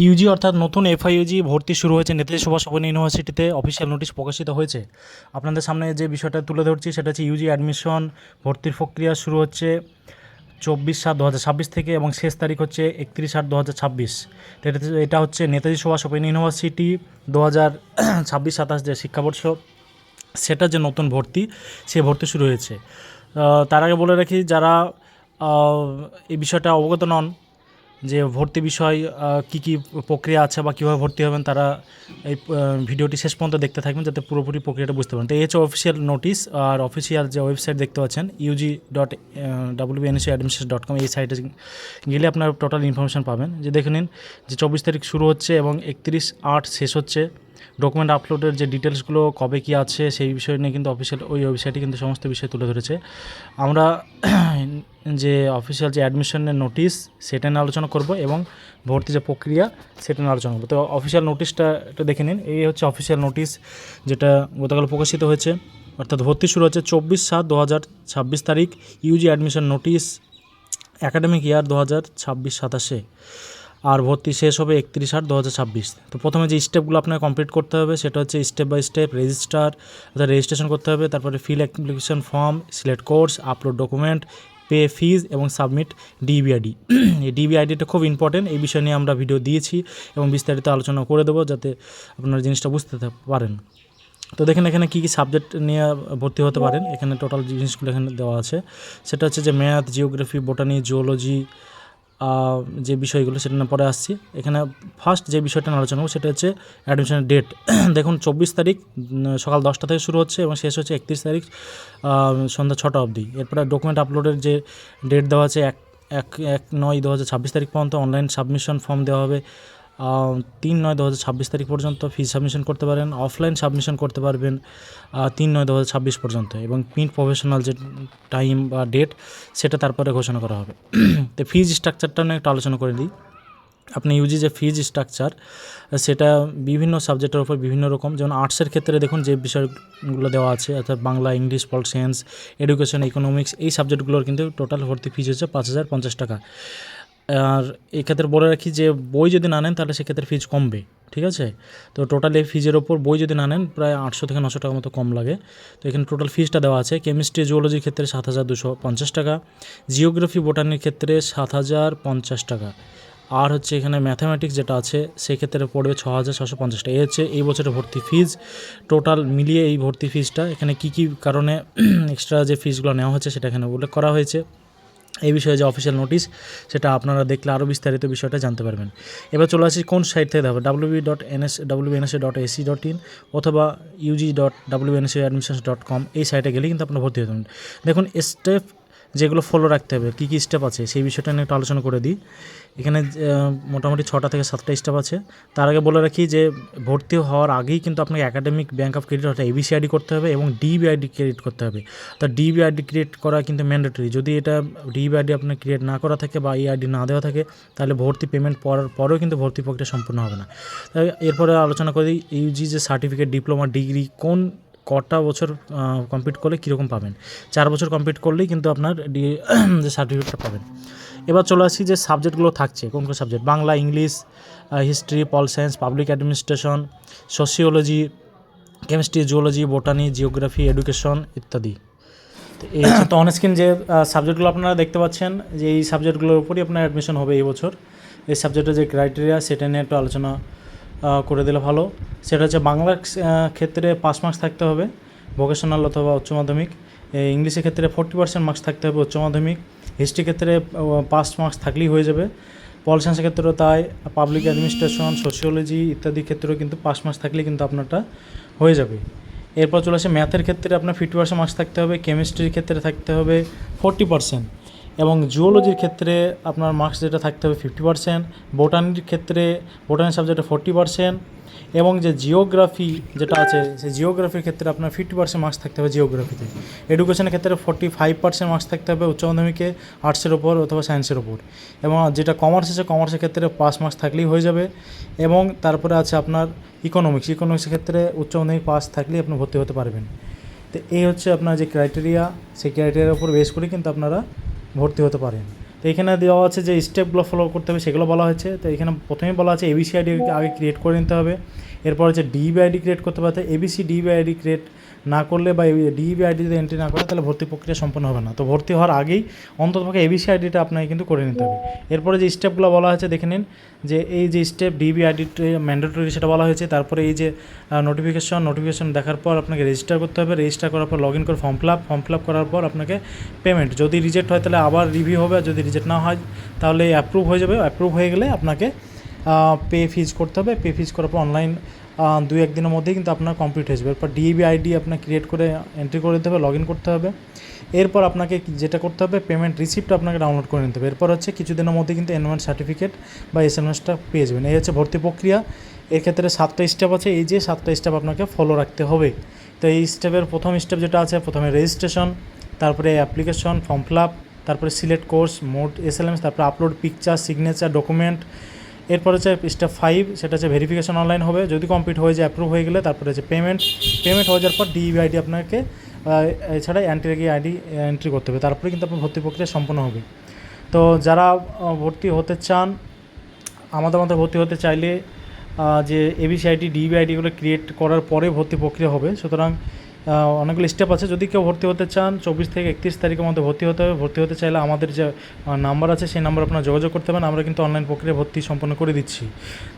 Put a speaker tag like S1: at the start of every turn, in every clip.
S1: Yuji অর্থাৎ নতুন এফআইইউজি ভর্তি শুরু হয়েছে নেতাজি সুভাষ ওপেন ইউনিভার্সিটিতে অফিসিয়াল নোটিশ প্রকাশিত হয়েছে। আপনাদের সামনে যে বিষয়টা তুলে ধরছি সেটা হচ্ছে ইউজি অ্যাডমিশন ভর্তির প্রক্রিয়া শুরু হচ্ছে 24/7/2026 থেকে এবং শেষ তারিখ হচ্ছে 31/8/2026। এটা হচ্ছে নেতাজি সুভাষ ওপেন ইউনিভার্সিটি 2026-27 যে শিক্ষাবর্ষ সেটা যে নতুন ভর্তি সে ভর্তি শুরু হয়েছে। তার আগে বলে রাখি যারা এই বিষয়টা অবগত নন যে ভর্তি বিষয় কী কী প্রক্রিয়া আছে বা কীভাবে ভর্তি হবেন, তারা এই ভিডিওটি শেষ পর্যন্ত দেখতে থাকবেন যাতে পুরোপুরি প্রক্রিয়াটা বুঝতে পারেন। তো এই হচ্ছে অফিসিয়াল নোটিশ আর অফিসিয়াল যে ওয়েবসাইট দেখতে পাচ্ছেন UG.WBNSAadmissions.com, এই সাইটে গেলে আপনার টোটাল ইনফরমেশান পাবেন। যে দেখে নিন যে 24 তারিখ শুরু হচ্ছে এবং 31/8 শেষ হচ্ছে। ডকুমেন্ট আপলোডের যে ডিটেলসগুলো কবে কী আছে সেই বিষয় নিয়ে কিন্তু অফিসিয়াল ওই ওয়েবসাইটে কিন্তু সমস্ত বিষয় তুলে ধরেছে। আমরা যে অফিসিয়াল যে অ্যাডমিশনের নোটিশ সেটা নিয়ে আলোচনা করব এবং ভর্তি যে প্রক্রিয়া সেটা নিয়ে আলোচনা করবো। তো অফিসিয়াল নোটিশটা একটু দেখে নিন। এই হচ্ছে অফিসিয়াল নোটিশ যেটা গতকাল প্রকাশিত হয়েছে, অর্থাৎ ভর্তি শুরু হচ্ছে 24/7/2026 তারিখ। Yuji admission notice academic year 2026-27 আর ভর্তি শেষ হবে 31/8/2026। তো প্রথমে যে স্টেপগুলো আপনাকে কমপ্লিট করতে হবে সেটা হচ্ছে স্টেপ বাই স্টেপ রেজিস্ট্রেশন করতে হবে, তারপরে fill application form, select course, upload document, pay fees এবং সাবমিট ডিবিআইডি। এই ডিবিআইডিটা খুব ইম্পর্টেন্ট, এই বিষয় নিয়ে আমরা ভিডিও দিয়েছি এবং বিস্তারিত আলোচনা করে দেবো যাতে আপনারা জিনিসটা বুঝতে পারেন। তো দেখেন এখানে কী কী সাবজেক্ট নিয়ে ভর্তি হতে পারেন, এখানে টোটাল জিনিসগুলো এখানে দেওয়া আছে। সেটা হচ্ছে যে ম্যাথ, জিওগ্রাফি, বোটানি, জুওলজি যে বিষয়গুলো সেটা পরে আসছি। এখানে ফার্স্ট যে বিষয়টা আলোচনা করব সেটা হচ্ছে অ্যাডমিশনের ডেট। দেখুন 24 তারিখ সকাল 10টা থেকে শুরু হচ্ছে এবং শেষ হচ্ছে 31 তারিখ সন্ধ্যা 6টা অবধি। এরপরে ডকুমেন্ট আপলোডের যে ডেট দেওয়া আছে 1/9/2026 তারিখ পর্যন্ত। অনলাইন সাবমিশন ফর্ম দেওয়া হবে 3/9/2026 তারিখ পর্যন্ত। ফিজ সাবমিশন করতে পারেন, অফলাইন সাবমিশন করতে পারবেন 3/9/2026 পর্যন্ত এবং প্রিন্ট প্রফেশনাল যে টাইম বা ডেট সেটা তারপরে ঘোষণা করা হবে। তো ফিজ স্ট্রাকচারটা নিয়ে একটু আলোচনা করে দিই। আপনি ইউজি যে ফিজ স্ট্রাকচার সেটা বিভিন্ন সাবজেক্টের উপর বিভিন্ন রকম, যেমন আর্টসের ক্ষেত্রে দেখুন যে বিষয়গুলো দেওয়া আছে অর্থাৎ Bangla, English, pol science, education, economics, এই সাবজেক্টগুলোর কিন্তু টোটাল ভর্তি ফিজ হচ্ছে 5,050 টাকা। আর এই ক্ষেত্রে বলে রাখি যে বই যদি না নেন তাহলে সেক্ষেত্রে ফিজ কমবে, ঠিক আছে? তো টোটাল এই ফিজের ওপর বই যদি না নেন প্রায় 800 থেকে 900 টাকার মতো কম লাগে। তো এখানে টোটাল ফিজটা দেওয়া আছে। কেমিস্ট্রি, জুওলজির ক্ষেত্রে 7,250 টাকা, জিওগ্রাফি, বোটানির ক্ষেত্রে 7,050 টাকা, আর হচ্ছে এখানে ম্যাথামেটিক্স যেটা আছে সেক্ষেত্রে পড়বে 6,650 টাকা। এই হচ্ছে এই বছরের ভর্তি ফিজ। টোটাল মিলিয়ে এই ভর্তি ফিজটা এখানে কী কী কারণে এক্সট্রা যে ফিজগুলো নেওয়া হচ্ছে সেটা এখানে উল্লেখ করা হয়েছে। এই বিষয়ে যে অফিসিয়াল নোটিশ সেটা আপনারা দেখলে আরও বিস্তারিত বিষয়টা জানতে পারবেন। এবার চলে আসি কোন সাইট থেকে দেওয়া www.WBNSA.ac.in অথবা UG.WBNSAadmissions.com, এই সাইটে গেলে কিন্তু আপনারা ভর্তি হতে পারেন। দেখুন স্টেপ যেগুলো ফলো রাখতে হবে, কী কী স্টেপ আছে সেই বিষয়টা নিয়ে একটু আলোচনা করে দিই। এখানে মোটামুটি 6টা থেকে 7টা স্টেপ আছে। তার আগে বলে রাখি যে ভর্তি হওয়ার আগেই কিন্তু আপনাকে একাডেমিক ব্যাঙ্ক অফ ক্রেডিট অর্থাৎ এবিসিআইডি করতে হবে এবং ডিবিআইডি ক্রিয়েট করতে হবে। তা ডিবিআইডি ক্রিয়েট করা কিন্তু ম্যান্ডেটরি। যদি এটা ডিবিআইডি আপনার ক্রিয়েট না করা থাকে বা এই আইডি না দেওয়া থাকে তাহলে ভর্তি পেমেন্ট করার পরেও কিন্তু ভর্তি প্রক্রিয়া সম্পূর্ণ হবে না। তাই এরপরে আলোচনা করি ইউজি যে সার্টিফিকেট, ডিপ্লোমা, ডিগ্রি কটা বছর কমপ্লিট করলে কীরকম পাবেন। 4 বছর কমপ্লিট করলেই কিন্তু আপনার যে সার্টিফিকেটটা পাবেন। এবার চলে আসি যে সাবজেক্টগুলো থাকছে, কোন কোন subject: Bangla, English, history, pol science, public administration, sociology, chemistry, zoology, botany, geography, education ইত্যাদি। তো এই হচ্ছে তো অনস্ক্রিন যে সাবজেক্টগুলো আপনারা দেখতে পাচ্ছেন যে এই সাবজেক্টগুলোর উপরই আপনার অ্যাডমিশন হবে এই বছর। এই সাবজেক্টের যে ক্রাইটেরিয়া সেটা নিয়ে একটু আলোচনা করে দিলে ভালো। সেটা হচ্ছে বাংলার ক্ষেত্রে 5 মার্কস থাকতে হবে ভোকেশনাল অথবা উচ্চ মাধ্যমিক। ইংলিশের ক্ষেত্রে 40% মার্কস থাকতে হবে উচ্চ মাধ্যমিক। হিস্ট্রির ক্ষেত্রে 5 মার্কস থাকলেই হয়ে যাবে। পল সায়েন্সের ক্ষেত্রেও তাই। পাবলিক অ্যাডমিনিস্ট্রেশন, সোশিওলজি ইত্যাদি ক্ষেত্রেও কিন্তু 5 মার্কস থাকলেই কিন্তু আপনারটা হয়ে যাবে। এরপর চলে আসে ম্যাথের ক্ষেত্রে আপনার 50% মার্কস থাকতে হবে। কেমিস্ট্রির ক্ষেত্রে থাকতে হবে 40% এবং জুওলজির ক্ষেত্রে আপনার মার্কস যেটা থাকতে হবে 50%। বোটানির ক্ষেত্রে বোটানি সাবজেক্টে 40% এবং যে জিওগ্রাফি যেটা আছে সেই জিওগ্রাফির ক্ষেত্রে আপনার 50% মার্কস থাকতে হবে জিওগ্রাফিতে। এডুকেশনের ক্ষেত্রে 45% মার্কস থাকতে হবে উচ্চ মাধ্যমিকে আর্টসের ওপর অথবা সায়েন্সের ওপর। এবং যেটা কমার্স আছে কমার্সের ক্ষেত্রে 5 মার্কস থাকলেই হয়ে যাবে। এবং তারপরে আছে আপনার ইকোনমিক্সের ক্ষেত্রে উচ্চ মাধ্যমিক পাস থাকলেই আপনি ভর্তি হতে পারবেন। তো এই হচ্ছে আপনার যে ক্রাইটেরিয়া, সেই ক্রাইটেরিয়ার উপর বেস করে কিন্তু আপনারা ভর্তি হতে পারেন। তো এখানে দেওয়া আছে যে স্টেপগুলো ফলো করতে হবে সেগুলো বলা হয়েছে। তো এখানে প্রথমেই বলা আছে এবিসি আইডি আগে ক্রিয়েট করে নিতে হবে, এরপর হচ্ছে ডিবি আইডি ক্রিয়েট করতে হবে। এবিসি ডিবি আইডি ক্রিয়েট না করলে বা ডিবি আইডি যদি এন্ট্রি না করে তাহলে ভর্তি প্রক্রিয়া সম্পন্ন হবে না। তো ভর্তি হওয়ার আগেই অন্ততপক্ষে এবিসি আইডিটা আপনাকে কিন্তু করে নিতে হবে। এরপরে যে স্টেপগুলো বলা হয়েছে দেখে নিন, যে এই যে স্টেপ ডিবি আইডি ম্যান্ডেটরি সেটা বলা হয়েছে। তারপরে এই যে নোটিফিকেশন দেখার পর আপনাকে রেজিস্টার করতে হবে, রেজিস্টার করার পর লগ ইন করে ফর্ম ফিল আপ করার পর আপনাকে পেমেন্ট, যদি রিজেক্ট হয় তাহলে আবার রিভিউ হবে, আর যদি রিজেক্ট না হয় তাহলে অ্যাপ্রুভ হয়ে যাবে। অ্যাপ্রুভ হয়ে গেলে আপনাকে পে ফিজ করতে হবে। পে ফিজ করার পর অনলাইন 2-1 দিনের মধ্যেই কিন্তু আপনার কমপ্লিট হয়ে যাবে। এরপর ডিবি আইডি আপনার ক্রিয়েট করে এন্ট্রি করে দিতে হবে, লগ ইন করতে হবে। এরপর আপনাকে যেটা করতে হবে, পেমেন্ট রিসিপ্ট আপনাকে ডাউনলোড করে নিতে হবে। এরপর হচ্ছে কিছুদিনের মধ্যে কিন্তু এনরোলমেন্ট সার্টিফিকেট বা এসএমএসটা পেয়ে যাবেন। এই হচ্ছে ভর্তি প্রক্রিয়া। এর ক্ষেত্রে 7টা স্টেপ আছে, এই যে 7টা স্টেপ আপনাকে ফলো রাখতে হবে। তো এই স্টেপের প্রথম স্টেপ যেটা আছে, প্রথমে রেজিস্ট্রেশন, তারপরে অ্যাপ্লিকেশন ফর্ম ফিল আপ, তারপরে সিলেক্ট কোর্স মোড এসএলএমএস, তারপরে আপলোড পিকচার সিগনেচার ডকুমেন্ট। এরপর হচ্ছে স্টেপ 5, সেটা হচ্ছে ভেরিফিকেশন অনলাইন হবে, যদি কমপ্লিট হয়ে যায় অ্যাপ্রুভ হয়ে গেলে তারপরে হচ্ছে পেমেন্ট হয়ে যাওয়ার পর ডিবি আইডি আপনাকে এছাড়া আইডি এন্ট্রি করতে হবে, তারপরে কিন্তু আপনার ভর্তি প্রক্রিয়া সম্পন্ন হবে। তো যারা ভর্তি হতে চান, আমাদের মধ্যে ভর্তি হতে চাইলে যে এবিসি আইডি ডিবি আইডিগুলো ক্রিয়েট করার পরে ভর্তি প্রক্রিয়া হবে। সুতরাং অনেকগুলো স্টেপ আছে। যদি কেউ ভর্তি হতে চান 24 থেকে 31 তারিখের মধ্যে ভর্তি হতে হবে। ভর্তি হতে চাইলে আমাদের যে নাম্বার আছে সেই নাম্বার আপনারা যোগাযোগ করতে পারেন। আমরা কিন্তু অনলাইন প্রক্রিয়া ভর্তি সম্পন্ন করে দিচ্ছি।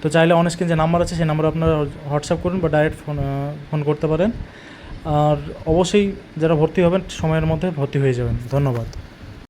S1: তো চাইলে অন স্ক্রিন যে নাম্বার আছে সেই নাম্বার আপনারা হোয়াটসঅ্যাপ করুন বা ডাইরেক্ট ফোন করতে পারেন। আর অবশ্যই যারা ভর্তি হবেন সময়ের মধ্যে ভর্তি হয়ে যাবেন। ধন্যবাদ।